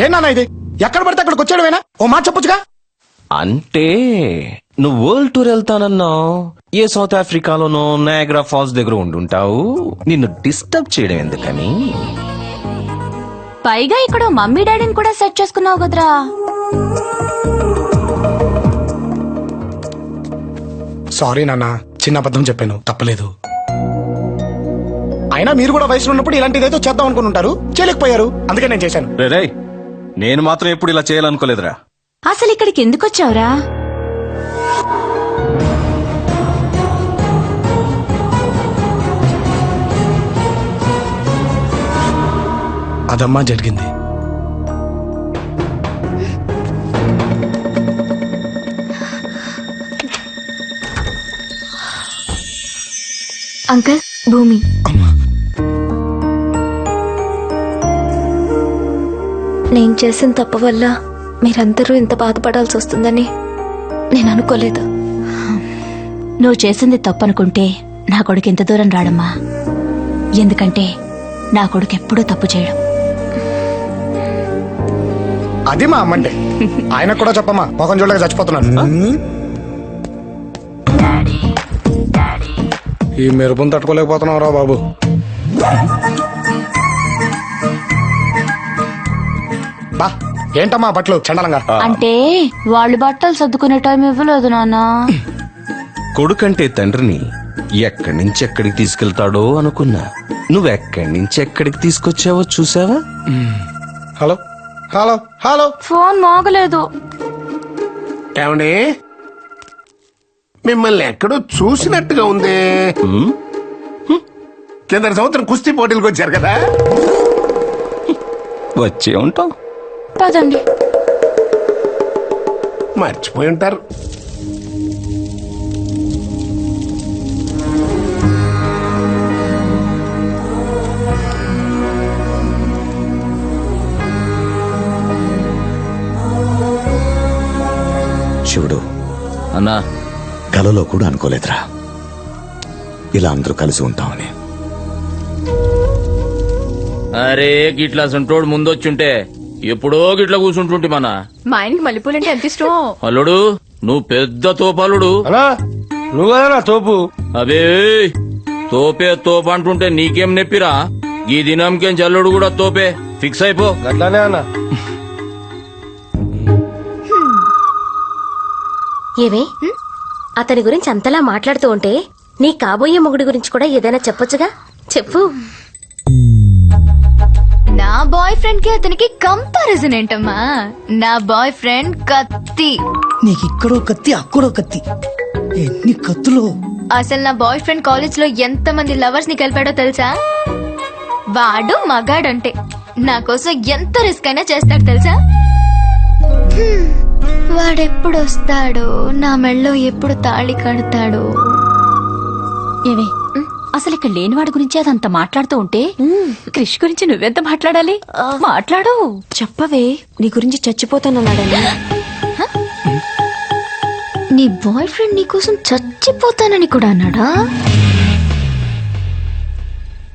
ఏనా ఇది? ఎక్కడ పడితే అక్కడికి వచ్చాడువేనా? ఓ మాట చెప్పొచ్చుగా. అంటే నువ్వు వరల్డ్ టూర్ వెళ్తానన్నావు, ఏ సౌత్ ఆఫ్రికాలోనో నయాగ్రా ఫాల్స్ దగ్గర ఉండుంటావు. నిన్ను డిస్టర్బ్ చేయడం ఎందుకని. పైగా ఇక్కడ మమ్మీ డాడీని కూడా సెట్ చేసుకున్నావు కదరా. సారీ నాన్న, చిన్న అబద్ధం చెప్పాను, తప్పలేదు. అయినా మీరు కూడా వయసులో ఉన్నప్పుడు ఇలాంటిదేదో చేద్దాం అనుకుని ఉంటారు, చేయలేకపోయారు, అందుకే నేను చేశాను. రే నేను మాత్రం ఎప్పుడు ఇలా చేయాలనుకోలేదురా. అసలు ఇక్కడికి ఎందుకు వచ్చావురా? అదమ్మా జరిగింది. అంకల్, భూమి. నేను చేసిన తప్పు వల్ల మీరందరూ ఇంత బాధపడాల్సి వస్తుందని నేను అనుకోలేదు. నువ్వు చేసింది తప్పనుకుంటే నా కొడుకు ఎంత దూరం రాడమ్మా. ఎందుకంటే నా కొడుకు ఎప్పుడూ తప్పు చేయడం. అది మా అమ్మంటే. ఆయన కూడా చెప్పమ్మా, మొఖం చూడలేక చచ్చిపోతున్నాను. ఈ మెరుపుని తట్టుకోలేకపోతున్నావు రా బాబు. బా ఏంటమ్మా బట్టలు చండలంగా? అంటే వాళ్ళు బట్టలు సర్దుకునే టైం ఇవ్వలేదు నాన్న. కొడుకంటే తండ్రిని ఎక్కడి నుంచి ఎక్కడికి తీసుకెళ్తాడో అనుకున్నా. నువ్వెక్కడి నుంచి ఎక్కడికి తీసుకొచ్చావో చూసావా? హలో హలో హలో, ఫోన్ మోగలేదు. ఏమండి, మిమ్మల్ని ఎక్కడో చూసినట్టుగా ఉంది. కింద సంవత్సరం కుస్తీ పోటీలకు వచ్చారు కదా? వచ్చే ఉంటాం. పదండి. మర్చిపోయి ఉంటారు. శివుడు అన్నా, కలలో కూడా అనుకోలేదురా ఇలా అందరూ కలిసి ఉంటామని. అరే గిట్లా సంటోడు ముందొచ్చుంటే ఎప్పుడో గిట్లా కూర్చుంటుంటే మన మా ఆయనకి మల్లెపూలంటే ఎంత ఇష్టం. అల్లుడు నువ్వు పెద్ద తోపల్లుడు. నువ్వు తోపు. అబే తోపే తోప అంటుంటే నీకేం నెప్పిరా? ఈ దినంకేం జల్లుడు కూడా తోపే. ఫిక్స్ అయిపో. అట్లానే అన్న. ఏవే, అతని గురించి అంతలా మాట్లాడుతూ ఉంటే నీ కాబోయే మొగుడి గురించి కూడా ఏదైనా చెప్పొచ్చుగా. చెప్పు. నా బాయ్ ఫ్రెండ్ కి అతనికి కంపారిజన్ ఏంటమ్మా? నా బాయ్ ఫ్రెండ్ కత్తి. నీకిక్కడో కత్తి అక్కడో కత్తి, ఎన్ని కత్తులు. అసలు నా బాయ్ ఫ్రెండ్ కాలేజ్ లో ఎంత మంది లవర్స్ ని కలిపాడో తెలుసా? వాడు మగాడంటే నా కోసం ఎంత రిస్క్ అయినా చేస్తాడు తెలుసా? వాడెప్పుడు వస్తాడో, నా మెళ్ళో ఎప్పుడు తాళి కడతాడో. ఏవే, అసలు ఇక్కడ లేని వాడి గురించి అదంతా మాట్లాడుతూ ఉంటే క్రిష్ గురించి నువ్వెంత మాట్లాడాలి? మాట్లాడు. చెప్పవే, నీ గురించి చచ్చిపోతానన్నాడని. నీ బాయ్ ఫ్రెండ్ నీకోసం చచ్చిపోతానని కూడా అన్నాడా?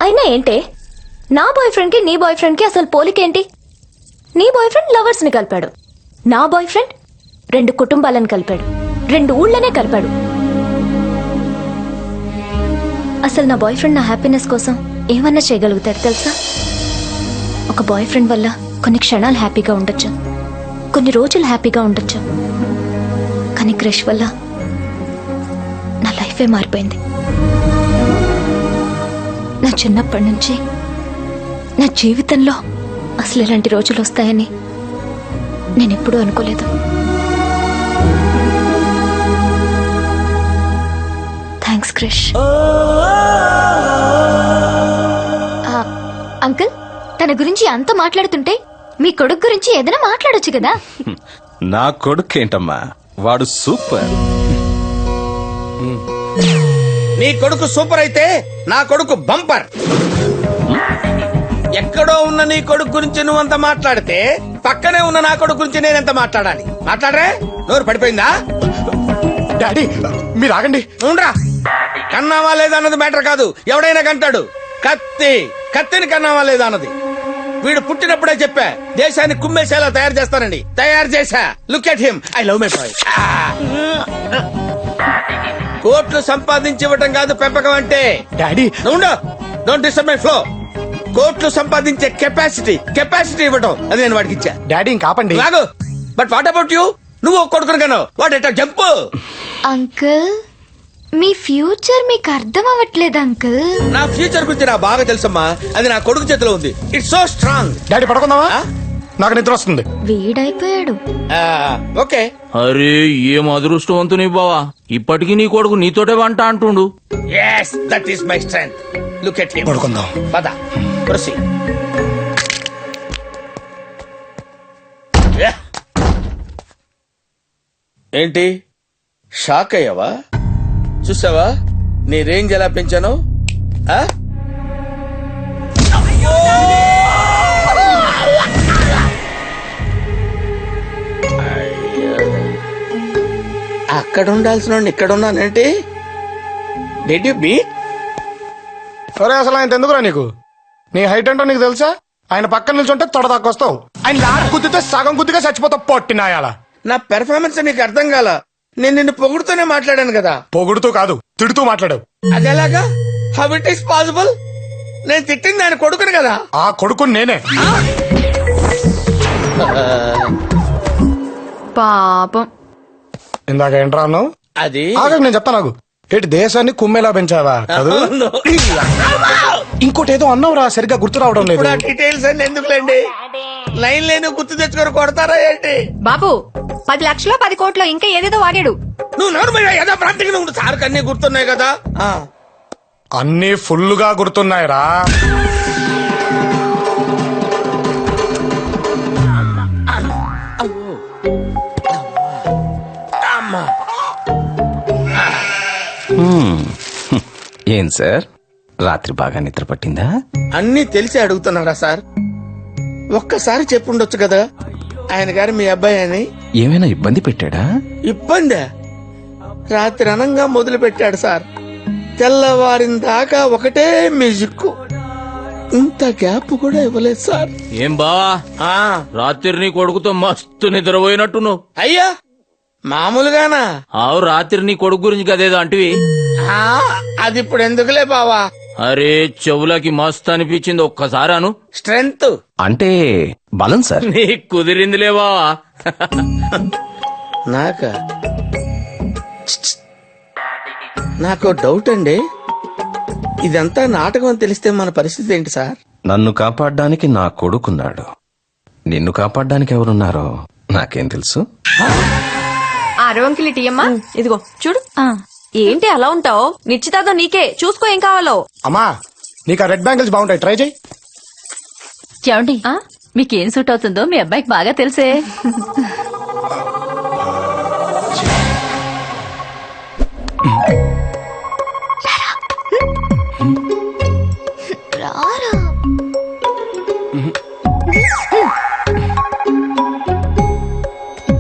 అయినా ఏంటే, నా బాయ్ ఫ్రెండ్ కి నీ బాయ్ ఫ్రెండ్ కి అసలు పోలికేంటి? నీ బాయ్ ఫ్రెండ్ లవర్స్ ని కలిపాడు, నా బాయ్ ఫ్రెండ్ 2 కుటుంబాలను కలిపాడు, 2 ఊళ్ళనే కలిపాడు. అసలు నా బాయ్ ఫ్రెండ్ నా హ్యాపీనెస్ కోసం ఏమన్నా చేయగలుగుతాడు తెలుసా? ఒక బాయ్ ఫ్రెండ్ వల్ల కొన్ని క్షణాలు హ్యాపీగా ఉండొచ్చు, కొన్ని రోజులు హ్యాపీగా ఉండొచ్చు, కానీ క్రష్ వల్ల నా లైఫే మారిపోయింది. నా చిన్నప్పటి నుంచి నా జీవితంలో అసలు ఇలాంటి రోజులు వస్తాయని నేనెప్పుడూ అనుకోలేదు. థ్యాంక్స్ క్రిష్. అంకుల్, తన గురించి అంత మాట్లాడుతుంటే మీ కొడుకు గురించి ఏదైనా మాట్లాడొచ్చు కదా? నా కొడుకేంటమ్మా, వాడు సూపర్. నీ కొడుకు సూపర్ అయితే నా కొడుకు బంపర్. ఎక్కడో ఉన్న నీ కొడుకు గురించి నువ్వంత మాట్లాడితే పక్కనే ఉన్న నా కొడుకు గురించి నేనెంత మాట్లాడాలి? మాట్లాడరే? నోరు పడిపోయిందా? డాడీ మీరు ఆగండి. ఉండరా, కన్నావా లేదా అన్నది మ్యాటర్ కాదు, ఎవడైనా కంటాడు. కత్తి కత్తిని కన్నావా లేదా అన్నది. వీడు పుట్టినప్పుడే చెప్పా దేశాన్ని కుమ్మేసేలా తయారు చేస్తానండి. తయారు చేశా. Look at him. I love my boy. కోట్లు సంపాదించి ఇవ్వటం కాదు పెంపకం అంటే. Daddy don't disturb my flow. కోట్లు సంపాదించే కెపాసిటీ ఇవ్వటం అది నేను వాడికి ఇచ్చా. డాడీ ఇంక ఆపండి. లాగు. But what about you? నువ్వు కొడుకును కన్నావు. What at jump. అంకుల్ మీ ఫ్యూచర్ మీకు అర్థం అవ్వట్లేదు అంకుల్. నా ఫ్యూచర్ గురించి నాకు బాగా తెలుసమ్మా. అది నా కొడుకు చేతిలో ఉంది. It's so strong. డాడీ పడుకుందామా? నాకు నిద్ర వస్తుంది. వీడైపోయాడు. ఓకే. అరే ఏం అదృష్టవంతుని బావా, ఇప్పటికీ నీ కొడుకు నీతోటే వంట అంటుండు. yes that is my strength. look at him. పడుకుందాం. పద proceed. ఏంటి షాక్ అయ్యావా? చూసావా నీ రేంజ్ ఎలా పెంచాను? అక్కడ ఉండాల్సిన ఇక్కడ ఉన్నానంటే డెడ్ యు బీట్? సరే అసలు ఆయన ఎందుకురా నీకు? నీ హైట్ ఏంటో నీకు తెలుసా? ఆయన పక్కన నిల్చుంటే తొడదాకొస్తావు. ఆయన లాక్ గుద్దితే సగం గుద్దిగా చచ్చిపోతావు. పొట్టినాయాల నా పెర్ఫార్మెన్స్ నీకు అర్థం కాల. నేను నిన్ను పొగుడుతూనే మాట్లాడాను కదా. పొగుడుతూ కాదు తిడుతూ మాట్లాడావు. అదేలాగా? How it is possible? నేను తిట్టింది ఆయన కొడుకుని కదా. ఆ కొడుకు నేనే. పాపం. ఇందాక ఏంట్రా అన్నావు? అది ఆగకు నేను చెప్తా. నాకు ఏంటి దేశాన్ని కుమ్మేలా పెంచావా కాదు? ఇంకోటి ఏదో అన్నావురా సరిగ్గా గుర్తు రావడం లేదు. ఇప్పుడు ఆ డీటెయిల్స్ అన్ని ఎందుకులేండి? లైన్ లేని గుర్తు తెచ్చుకొని కొడతారా ఏంటి? బాబు 10 లక్షలు 10 కోట్లు ఇంకా ఏదేదో వాడాడు. నువ్వు నోరు మీద ఏదో ప్రాంతికి ఉండు. సార్కి అన్ని గుర్తున్నాయి కదా. అన్ని ఫుల్ గా గుర్తున్నాయిరా. అమ్మా ఏం సార్ రాత్రి బాగా నిద్ర పట్టిందా? అన్ని తెలిసి అడుగుతున్నారా సార్? ఒక్కసారి చెప్పుండొచ్చు కదా ఆయన గారు మీ అబ్బాయి అని. ఏమైనా ఇబ్బంది పెట్టాడా? ఇబ్బందా? రాత్రి అనంగా మొదలు పెట్టాడు సార్. తెల్లవారిన దాకా ఒకటే మ్యూజిక్. ఇంత గ్యాప్ కూడా ఇవ్వలేదు సార్. ఏం బావా రాత్రి నీ కొడుకుతో మస్తు నిద్రపోయినట్టు నువ్వు. అయ్యా మామూలుగానా? ఆవు రాత్రి నీ కొడుకు గురించి కదేదో అంటివి. అది ఇప్పుడు ఎందుకులే బావా. అరే చెవులకి మస్తు అనిపించింది, ఒక్కసారి అను. స్ట్రెంగ్త్ అంటే బలం సార్. నీ కుదిరిందిలే బావా. నాకు డౌట్ అండి. ఇదంతా నాటకం అని తెలిస్తే మన పరిస్థితి ఏంటి సార్? నన్ను కాపాడడానికి నా కొడుకున్నాడు. నిన్ను కాపాడడానికి ఎవరున్నారో నాకేం తెలుసు. అరవంకిలి టీయమ్మా ఇదిగో చూడు. ఏంటి అలా ఉంటావు? నిశ్చితార్థం నీకే, చూసుకో ఏం కావాలో. అమ్మా నీకు ఆ రెడ్ బ్యాంగిల్స్ బాగుంటాయి, ట్రై చేయి. చూడండి మీకేం సూట్ అవుతుందో మీ అబ్బాయికి బాగా తెలుసే.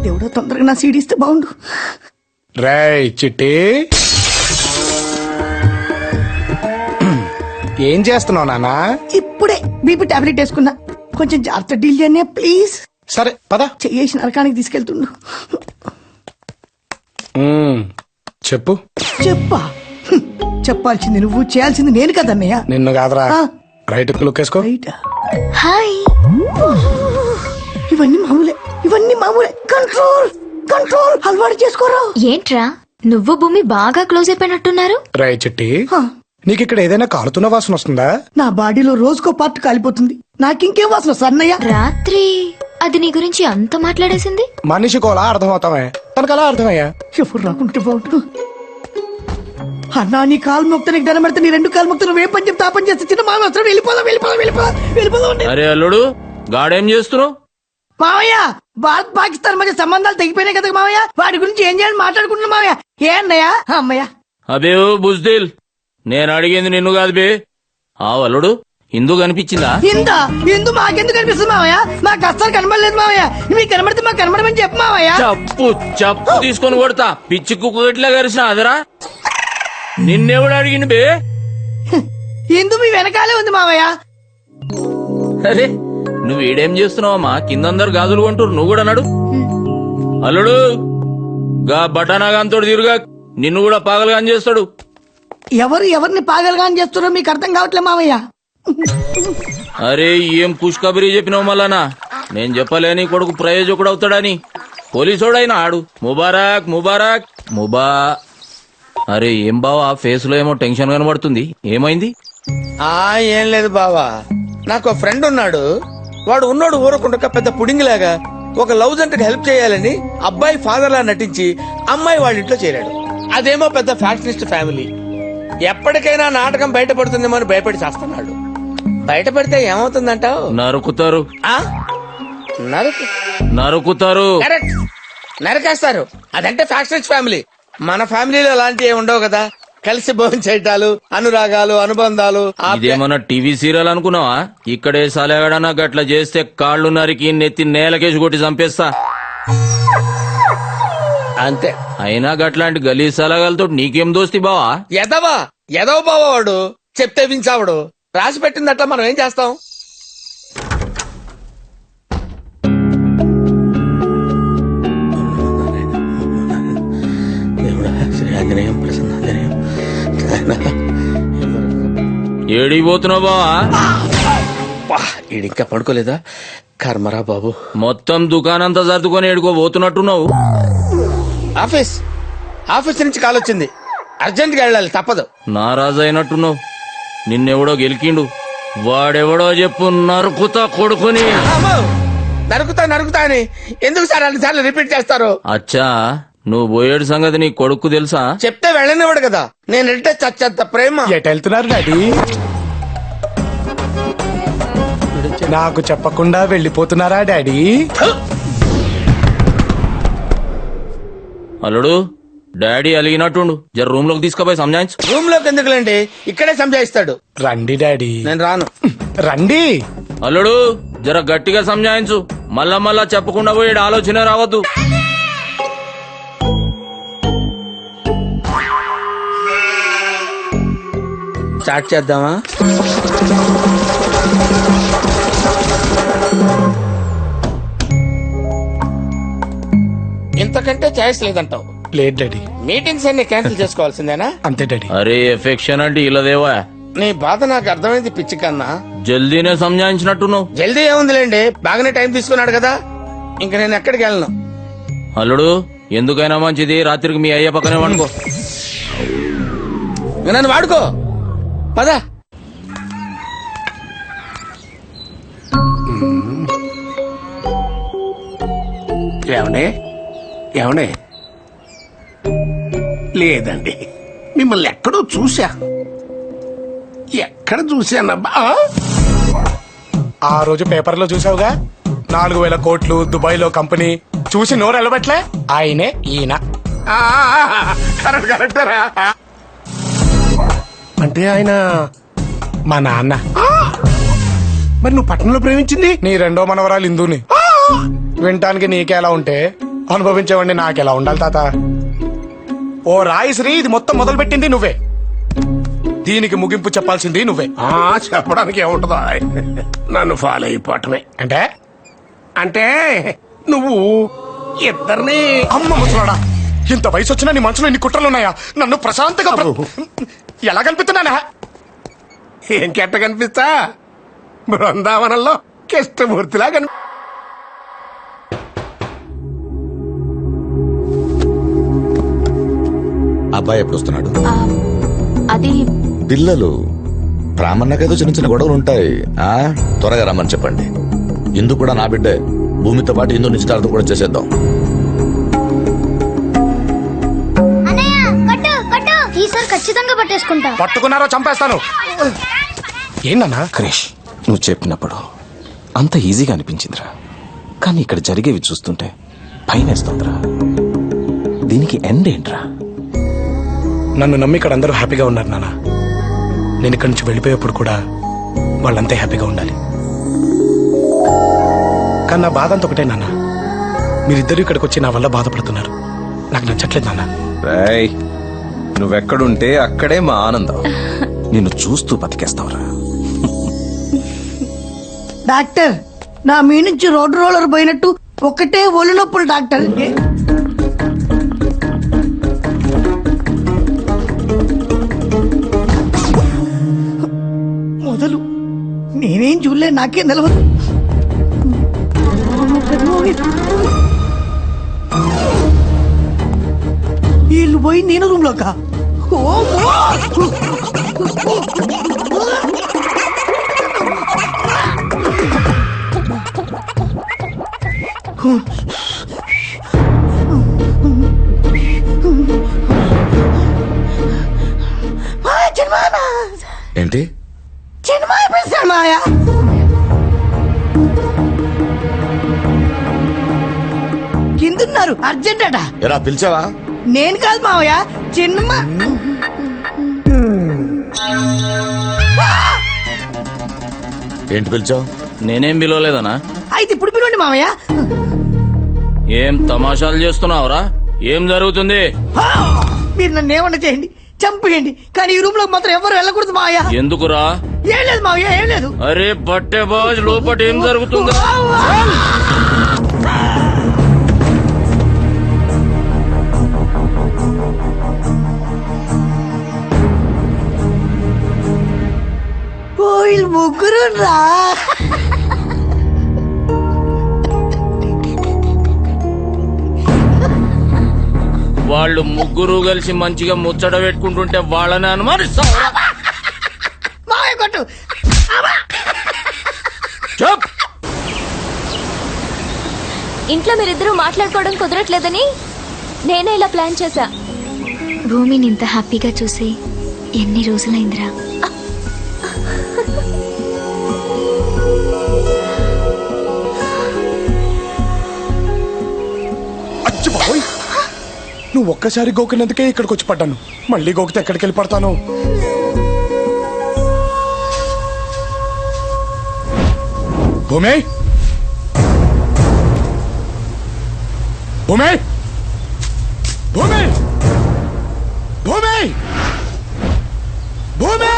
దేవుడా తొందరగా నా సీడీ ఇస్తే బాగుండు. రేయ్ చిట్టి ఏం చేస్తున్నావు నాన్నా? ఇప్పుడే బీపీ టాబ్లెట్ వేసుకున్నా. కొంచెం జాగ్రత్త డీల్ చేయనే ప్లీజ్. సరే పద. చెయ్యేసి నరకానికి తీసుకెళ్తుండు. చెప్పు. చెప్పా? చెప్పాల్సింది నువ్వు, చేయాల్సింది నేను కదన్నయ్య. నిన్ను కాదురా. రైట్ లుక్ వేసుకో. హాయ్. ఇవన్నీ మామూలే. కంట్రోల్ కంట్రోల్ అలవాటు చేసుకోరా. ఏంట్రా నువ్వు భూమి బాగా క్లోజ్ అయిపోయినట్టున్నారు? రేయ్ చిట్టి నీకు ఇక్కడ ఏదైనా కాలుతున్న వాసన వస్తుందా? నా బాడీలో రోజుకో పార్ట్ కాలిపోతుంది. నాకింకేం వాసన సన్నయ్య? రాత్రి అది నీ గురించి అంత మాట్లాడేసింది. మనిషికోలా అర్థమవుతామే, తనకలా అర్థమయ్యా. ఎవరు రాకుంటే బాగుంటు. అన్నా నీ కాలు మొక్త నీకు దండం పెడితే నీ 2 కాలు మొక్త నువ్వు ఏ పని చెప్తే ఆ పని చేస్తే చిన్న మామ అవసరం. వెళ్ళిపోదాం. అరే అల్లుడు గాడేం చేస్తున్నావు? మావయ్య భారత్ పాకిస్తాన్ మధ్య సంబంధాలు తెగిపోయినాయి కదా మావయ్య, వాటి గురించి ఏం చేయాలని మాట్లాడుకుంటున్నా మావయ్య. ఏ అన్నయ్యా? అమ్మయ్య అబే ఓ బుజ్దిల్, నేను అడిగింది నిన్ను కాదు బే. ఆ అల్లుడు ఇందు కనిపించిందా? ఇందు మాకెందుకు కనిపిస్తుంది మావయ్య? మాకు అస్సలు కనబడలేదు మావయ్య. మీకు కనబడితే మాకు కనబడమని చెప్పు మావయ్య. చెప్పు తీసుకొని కొడతా. పిచ్చి కుక్క గట్లా కరిసిన అదరా. నిన్నెవడు అడిగింది బే? ఇందు మీ వెనకాలే ఉంది మావయ్య. అరే నువ్వు ఈడేం చేస్తున్నావమ్మా? కిందందరు గాజులు కొంటారు, నువ్వు కూడా నడు. అల్లుడు గా బటానాగాంతోడు తిరుగా, నిన్ను కూడా పాగలుగా చేస్తాడు. ఎవరిని పాగలుగాని చేస్తున్నారో మీకు అర్థం కావట్లే మావయ్య. అరే ఏం పుష్కబరి చెప్పినావు మళ్ళానా? నేను చెప్పలేని కొడుకు ప్రయోజకుడు అవుతాడని. పోలీసోడైనా ఆడు ముబారక్ ముబారక్ ముబా. అరే ఏం బావా ఫేస్ లో ఏమో టెన్షన్ కనబడుతుంది, ఏమైంది? ఏం లేదు బావా, నాకు ఫ్రెండ్ ఉన్నాడు. వాడు ఉన్నోడు ఊరకుండక పెద్ద పుడింగిలాగా ఒక లవ్ జంటకి హెల్ప్ చేయాలని అబ్బాయి ఫాదర్ లా నటించి అమ్మాయి వాళ్ళ ఇంట్లో చేరాడు. అదేమో పెద్ద ఫ్యాక్షనిస్ట్ ఫ్యామిలీ. ఎప్పటికైనా నాటకం బయటపడుతుందేమో అని భయపడి చేస్తున్నాడు. బయటపడితే ఏమవుతుందంటావు? నరుకుతారు. నరుకుతారు. కరెక్ట్, నరకేస్తారు. అదంటే ఫ్యాక్షనిస్ట్ ఫ్యామిలీ. మన ఫ్యామిలీలో అలాంటివి ఉండవు కదా. కలిసి భోజనం చేయటాలు, అనురాగాలు, అనుబంధాలు. ఇదేమన్నా టీవీ సీరియల్ అనుకున్నావా? ఇక్కడే సలగాడనా గట్ల చేస్తే కాళ్ళు నరికి నెత్తి నేలకేసి కొట్టి చంపేస్తా. అంతే. అయినా గట్లాంటి గలీజ్ సలగాలతో నీకేం దోస్తి బావా? ఎదవ బావా వాడు. చెప్తే వించావుడు. రాసి పెట్టింది అట్లా మనం ఏం చేస్తాం? ఏడికి పోతున్నావు బావా? ఈడింకా పడుకోలేదా? కర్మరా బాబు. మొత్తం దుకాణంతా సర్దుకొని ఏడుకో పోతున్నట్టున్నావు. ఆఫీస్ నుంచి కాల్ వచ్చింది, అర్జెంట్ గా వెళ్ళాలి, తప్పదు. నారాజు అయినట్టున్నావు. నిన్నెవడో గెలికిండు, వాడెవడో చెప్పు. నరుకుతా కొడుకుని. అమ్మో! నరుకుతా అని ఎందుకు సార్ అన్నిసార్లు రిపీట్ చేస్తారు? అచ్చా నువ్వు పోయేడు సంగతి నీ కొడుకు తెలుసా? చెప్తే వెళ్ళనివాడు కదా. నేను అంటే చచ్చేంత ప్రేమ. ఎటు వెళ్తున్నారు డాడీ? నాకు చెప్పకుండా వెళ్ళిపోతున్నారా డాడీ? అల్లుడు డాడీ అలిగినట్టుండు, జర రూమ్ లోకి తీసుకుపోయి సంజాయించు. రూమ్ లోకి ఎందుకులేండి, ఇక్కడే సంజాయిస్తాడు. రండి డాడీ. నేను రాను. రండి. అల్లుడు జర గట్టిగా సంజాయించు. మళ్ళా చెప్పకుండా పోయేడు ఆలోచన రావద్దు. స్టార్ట్ చేద్దామా? ఇంతకంటే ఛాయిస్ లేదంటావు? లేదు డాడీ. మీటింగ్స్ అన్ని క్యాన్సిల్ చేసుకోవాల్సిందేనా? అంతే డాడీ. అరే ఎఫెక్షన్ అంటే ఇలాదేవా? నీ బాధ నాకు అర్థమైంది పిచ్చి కన్నా. జల్దీనే సంజాయించినట్టున్నావు. జల్దీ ఏముందిలేండి, బాగానే టైం తీసుకున్నాడు కదా. ఇంక నేను ఎక్కడికి వెళ్ళను. అల్లుడు ఎందుకైనా మంచిది రాత్రికి మీ అయ్య పక్కనే వండుకో. ఇంక నన్ను వాడుకో. పదా. ఏమండే లేదండి, మిమ్మల్ని ఎక్కడో చూసా. ఎక్కడ చూశానబ్బా? ఆ రోజు పేపర్లో చూసావుగా, 4,000 కోట్లు దుబాయ్ లో కంపెనీ. చూసి నోరు ఎలబెట్లే. ఆయనే ఈయన. కరెక్టరా? అంటే ఆయన మా నాన్న. మరి నువ్వు పట్టణంలో ప్రేమించింది నీ రెండో మనవరాలు ఇందుని. వినటానికి నీకెలా ఉంటే అనుభవించేవాడిని నాకెలా ఉండాలి తాత? ఓ రాయి శ్రీ, ఇది మొత్తం మొదలు పెట్టింది నువ్వే. దీనికి ముగింపు చెప్పాల్సింది నువ్వే. చెప్పడానికి ఏముంటుందో, నన్ను ఫాలో అయిపోవటమే. అంటే నువ్వు ఇద్దరిని. అమ్మ ముసలాడా, ఇంత వయసు వచ్చినా నీ మనసులో ఇన్ని కుట్రలున్నాయా? నన్ను ప్రశాంతంగా ఎలా కనిపిస్తున్నానా? ఏం కెట్ట కనిపిస్తా? బృందావనంలో కృష్ణమూర్తిలా కనిపి. అబ్బాయి ఎప్పుడు వస్తున్నాడు? అది పిల్లలు ప్రామణ్యకేదో చిన్న చిన్న గొడవలు ఉంటాయి. త్వరగా రమ్మని చెప్పండి. ఇందు కూడా నా బిడ్డే. భూమితో పాటు ఇందు నిశ్చితార్థం కూడా చేసేద్దాం. ఈసారి ఖచ్చితంగా పట్టేసుకుంటా. పట్టుకున్నారో చంపేస్తాను. ఏంటన్నా? క్రిష్ నువ్వు చెప్పినప్పుడు అంత ఈజీగా అనిపించిందిరా, కానీ ఇక్కడ జరిగేవి చూస్తుంటే భయమేస్తోందిరా. దీనికి ఎండ్ ఏంట్రా? నన్ను నమ్మి ఇక్కడ అందరూ హ్యాపీగా ఉన్నారు నాన్న. నేను ఇక్కడి నుంచి వెళ్ళిపోయేప్పుడు కూడా వాళ్ళంతే హ్యాపీగా ఉండాలి. కానీ నా బాధ అంత ఒకటే నాన్న, మీరిద్దరూ ఇక్కడికి వచ్చి నా వల్ల బాధపడుతున్నారు. నాకు నచ్చట్లేదు నాన్న. నువ్వెక్కడుంటే అక్కడే మా ఆనందం. నిన్ను చూస్తూ బతికేస్తావురా. డాక్టర్ నా మీ నుంచి రోడ్ రోలర్ పోయినట్టు ఒకటే ఒళ్ళు నొప్పులు డాక్టర్. మొదలు నేనేం చూడలే, నాకేం తెలవదు. వీళ్ళు పోయి నేను రూమ్ లోక. ఏంటి మాయా కిందున్నారు, అర్జెంట్ అట. ఎరా పిలిచావా? నేను కాదు మావయ్య, చిన్నమ్మ. ఏంటి పిలిచావు? నేనేం పిలవలేదనా? అయితే ఇప్పుడు పిలవండి మావయ్య. ఏం తమాషాలు చేస్తున్నావురా? ఏం జరుగుతుంది? మీరు నన్ను ఏమన్నా చేయండి, చంపేయండి, కానీ ఈ రూమ్ లో మాత్రం ఎవరు వెళ్ళకూడదు మావయ్య. ఎందుకురా? ఏం లేదు మావయ్య, ఏం లేదు. అరే బట్టే బాజ్, లోపట ఏం జరుగుతుంది? వీళ్ళు ముగ్గురు రా. వాళ్ళు ముగ్గురు కలిసి మంచిగా ముచ్చట పెట్టుకుంటుంటే వాళ్ళని అనుమానిస్తావు. మావయ్య కొట్టు. చెప్. ఇంట్లో మీరిద్దరూ మాట్లాడుకోవడం కుదరట్లేదని నేనే ఇలా ప్లాన్ చేశా. భూమిని ఇంత హ్యాపీగా చూసి ఎన్ని రోజులైందిరా. అచ్చి బాబోయ్, నువ్వు ఒక్కసారి గోకినందుకే ఇక్కడికి వచ్చి పడ్డాను. మళ్ళీ గోకితే ఎక్కడికి వెళ్ళి పడతాను? భూమి, భూమి, భూమి, భూమి, భూమి.